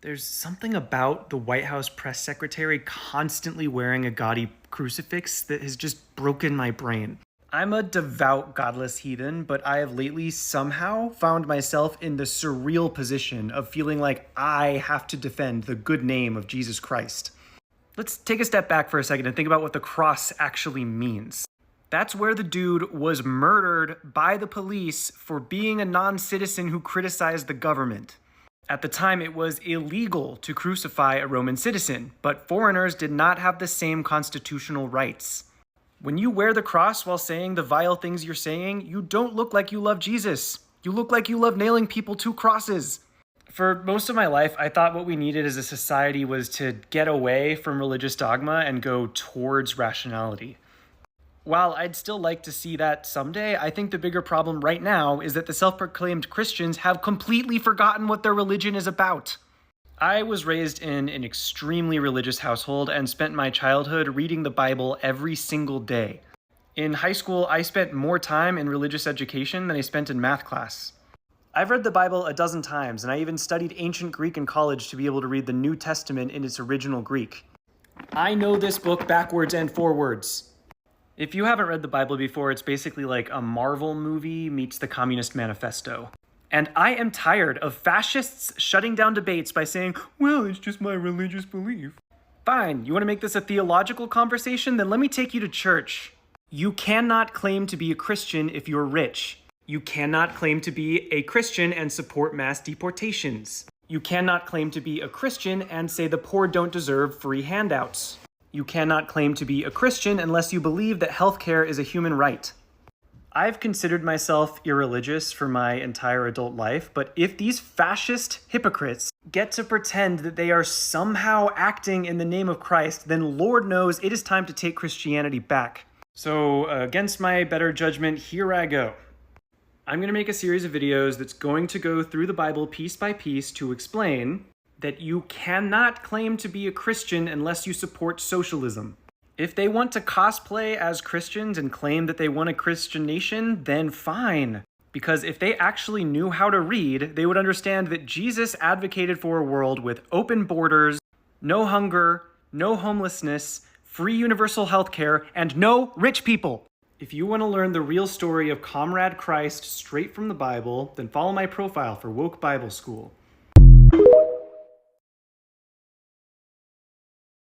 There's something about the White House press secretary constantly wearing a gaudy crucifix that has just broken my brain. I'm a devout, godless heathen, but I have lately somehow found myself in the surreal position of feeling like I have to defend the good name of Jesus Christ. Let's take a step back for a second and think about what the cross actually means. That's where the dude was murdered by the police for being a non-citizen who criticized the government. At the time, it was illegal to crucify a Roman citizen, but foreigners did not have the same constitutional rights. When you wear the cross while saying the vile things you're saying, you don't look like you love Jesus. You look like you love nailing people to crosses. For most of my life, I thought what we needed as a society was to get away from religious dogma and go towards rationality. While I'd still like to see that someday, I think the bigger problem right now is that the self-proclaimed Christians have completely forgotten what their religion is about. I was raised in an extremely religious household and spent my childhood reading the Bible every single day. In high school, I spent more time in religious education than I spent in math class. I've read the Bible a dozen times, and I even studied ancient Greek in college to be able to read the New Testament in its original Greek. I know this book backwards and forwards. If you haven't read the Bible before, it's basically like a Marvel movie meets the Communist Manifesto. And I am tired of fascists shutting down debates by saying, well, it's just my religious belief. Fine, you want to make this a theological conversation? Then let me take you to church. You cannot claim to be a Christian if you're rich. You cannot claim to be a Christian and support mass deportations. You cannot claim to be a Christian and say the poor don't deserve free handouts. You cannot claim to be a Christian unless you believe that healthcare is a human right. I've considered myself irreligious for my entire adult life, but if these fascist hypocrites get to pretend that they are somehow acting in the name of Christ, then Lord knows it is time to take Christianity back. So, against my better judgment, here I go. I'm going to make a series of videos that's going to go through the Bible piece by piece to explain that you cannot claim to be a Christian unless you support socialism. If they want to cosplay as Christians and claim that they want a Christian nation, then fine. Because if they actually knew how to read, they would understand that Jesus advocated for a world with open borders, no hunger, no homelessness, free universal healthcare, and no rich people. If you want to learn the real story of Comrade Christ straight from the Bible, then follow my profile for Woke Bible School.